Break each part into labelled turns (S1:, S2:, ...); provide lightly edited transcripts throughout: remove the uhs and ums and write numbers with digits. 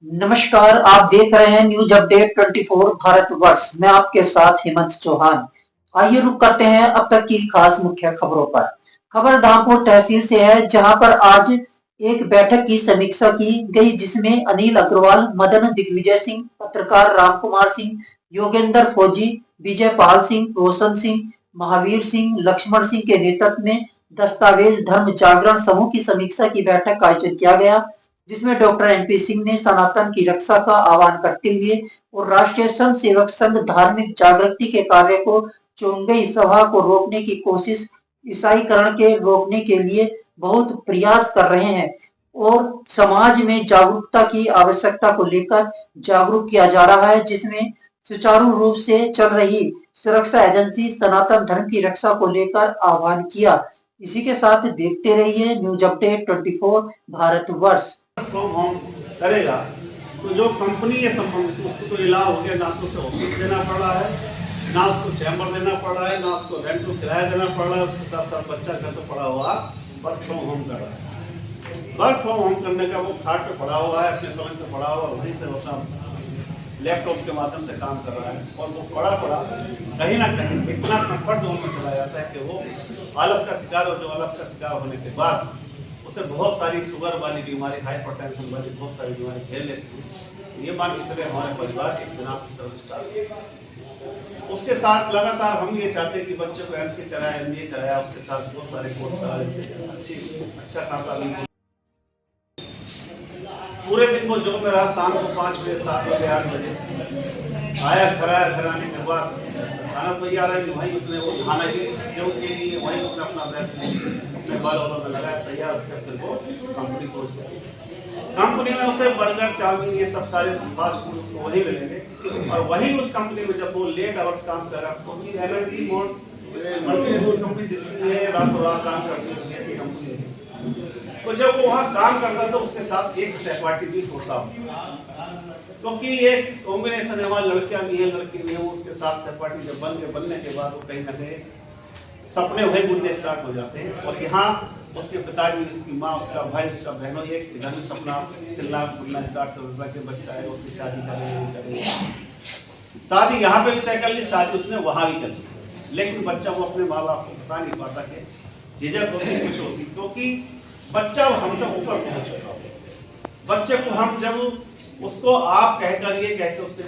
S1: नमस्कार, आप देख रहे हैं न्यूज अपडेट 24 भारतवर्ष। मैं आपके साथ हेमंत चौहान। आइए रुक करते हैं अब तक की खास मुख्य खबरों पर। खबर धामपुर तहसील से है, जहां पर आज एक बैठक की समीक्षा की गई, जिसमें अनिल अग्रवाल, मदन दिग्विजय सिंह, पत्रकार रामकुमार सिंह, योगेंद्र फौजी, विजय पाल सिंह, रोशन सिंह, महावीर सिंह, लक्ष्मण सिंह के नेतृत्व में दस्तावेज धर्म जागरण समूह की समीक्षा की बैठक का आयोजन किया गया, जिसमें डॉक्टर एनपी सिंह ने सनातन की रक्षा का आह्वान करते हुए और राष्ट्रीय स्वयं सेवक संघ धार्मिक जागृति के कार्य को चुंगई सभा को रोकने की कोशिश, ईसाईकरण के रोकने के लिए बहुत प्रयास कर रहे हैं और समाज में जागरूकता की आवश्यकता को लेकर जागरूक किया जा रहा है, जिसमें सुचारू रूप से चल रही सुरक्षा एजेंसी सनातन धर्म की रक्षा को लेकर आह्वान किया। इसी के साथ देखते रहिए news update 24 Bharatvarsh.
S2: From home करेगा तो जो कंपनी है संबंधित उसको तो इलाव हो गया, ना तो उसे ऑफिस देना पड़ रहा है, ना उसको चैम्बर देना पड़ रहा है, ना उसको रेंट को किराया देना पड़ रहा है। उसके साथ साथ बच्चा घर पे पड़ा हुआ वर्क फ्रॉम होम कर रहा है। वर्क फ्रॉम होम करने का वो खाट पे पड़ा हुआ है, अपने पलंग पे पड़ा हुआ, वहीं से अपना लैपटॉप के माध्यम से काम कर रहा है और वो पड़ा कहीं ना कहीं इतना कंफर्ट जोन में चला जाता है कि वो आलस का शिकार, और जो आलस का शिकार होने के बाद उसे बहुत सारी शुगर वाली बीमारी, हाइपरटेंशन वाली बहुत सारी बीमारी घेर लेती है। ये मान के चले हमारे परिवार एक विनाश की तरफ स्टार्ट। उसके साथ लगातार हम ये चाहते हैं कि बच्चे को एमसी कराया, एमबीए कराया, उसके साथ बहुत सारे कोर्स करा लेते हैं, अच्छा खासा पूरे दिन वो जॉब में रहा, शाम को 5 बजे 7 बजे 8 बजे आया, घर आने के बाद खाना तैयार है, वहीं उसने वो खाना के लिए वहीं उसने अपना ड्रेस अपने बाल वालों में लगाया, तैयार फिर वो कंपनी पहुंच गया। कंपनी में उसे बर्गर, चाउमीन, ये सब सारे फास्ट फूड उसको वही मिलेंगे और वही उस कंपनी में जब वो लेट आवर्स काम कर रहा है, क्योंकि एमएनसी मोड मल्टीनेशनल कंपनी जितनी है रातों रात काम करती है, ऐसी कंपनी है, तो जब वो वहाँ काम करता तो उसके साथ एक सहपाठी भी होता हो, क्योंकि ये कॉम्बिनेशन है, वहाँ लड़कियां भी है लड़के भी है, वो उसके साथ सहपाठी जब बनने के बाद वो कहीं ना कहीं सपने वही बुनने स्टार्ट हो जाते हैं। और यहाँ उसके पिताजी, उसकी माँ, उसका भाई, उसका बहनों एक इधर भी सपना चिल्ला बुनना स्टार्ट कर देता कि बच्चा है, उसकी शादी करेंगे। शादी यहाँ पे भी तय कर ली, शादी उसने वहाँ भी कर ली, लेकिन बच्चा वो अपने माँ बाप को बता नहीं पाता कि झिझक होती कुछ होती, क्योंकि बच्चा हमसे ऊपर पहुंच चुका हो। बच्चे को हम जब उसको आप कहकर ये कहते उससे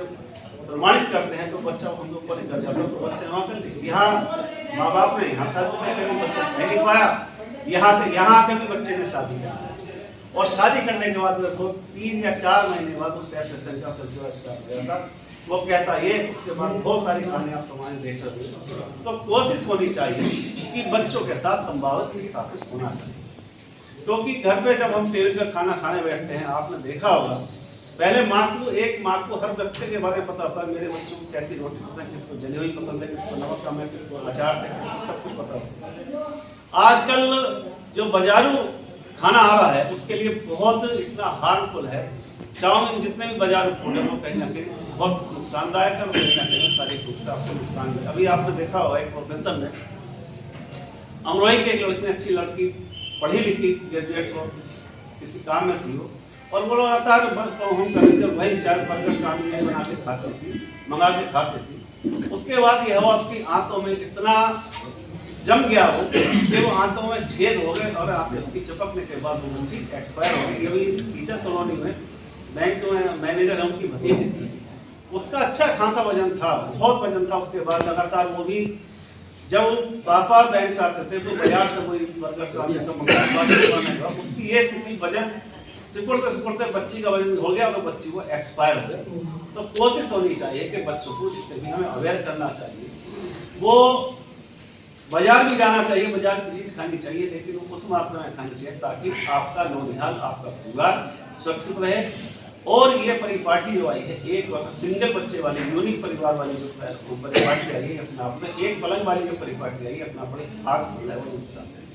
S2: प्रमाणित करते हैं तो बच्चा हम लोग ऊपर निकल जाता है, तो बच्चे वहाँ कर ले। यहाँ माँ बाप ने यहाँ शादी नहीं, बच्चा कह नहीं पाया, यहाँ आके भी बच्चे ने शादी की और शादी करने के बाद देखो 3 या 4 महीने बाद उस सेपरेशन का सिलसिला स्टार्ट हो गया था। वो कहता ये, उसके बाद बहुत सारी कहानी आप समाज देख रहे हो। तो कोशिश होनी चाहिए कि बच्चों के साथ संभावित स्थापित होना चाहिए, क्योंकि घर पे जब हम टेबल पर खाना खाने बैठते हैं, आपने देखा होगा पहले एक माँ को हर बच्चे के बारे में पता होता है, मेरे बच्चों को कैसी रोटी पसंद है, किसको जली हुई पसंद है, किसको नमक कम है, किसको अचार से, किसको सब कुछ पता होता है। आजकल जो बाजारू खाना आ रहा है उसके लिए बहुत इतना हार्मफुल है। चाउमीन जितने भी बाजारू फूड है वो कहीं ना कहीं बहुत नुकसानदायक है, कहीं ना कहीं शारीरिक रूप से आपको नुकसान है। अभी आपने देखा होगा एक प्रोफेसर ने अमरोही के एक लड़की, अच्छी लड़की, पढ़ी लिखी, ग्रेजुएट हो, किसी काम में थी वो, और वो लगातार हम करते वही चाय बर्गर चाउमीन बना के खाती थी, मंगा के खाती थी। उसके बाद यह हुआ उसकी आंतों में इतना जम गया वो कि वो आंतों में छेद हो गए और आंखें उसकी चिपकने के बाद वो बच्ची एक्सपायर हो गई। अभी टीचर कॉलोनी में बैंक में मैनेजर है, उनकी भतीजी थी, उसका अच्छा खासा वजन था, बहुत वजन था। उसके बाद लगातार वो भी जब पापा बैंक से आते थे तो बाजार से वही बर्गर चाउमीन सब मंगाया, उसकी ये स्थिति वजन सिकुड़ते बच्ची का वजन हो गया और बच्ची वो एक्सपायर हो गई। तो कोशिश होनी चाहिए कि बच्चों को इससे भी हमें अवेयर करना चाहिए। वो बाजार भी जाना चाहिए, बाजार की चीज खानी चाहिए, लेकिन वो उस मात्रा में खानी चाहिए ताकि आपका नौनिहाल, आपका परिवार सुरक्षित रहे। और ये परिपाटी जो आई है, एक सिंगल बच्चे वाली यूनिक परिवार वाली जो परिपाटी आई है, अपना अपने एक पलंग वाली जो परिपाटी आई है, अपना बड़े हाथ है वो नुकसान है।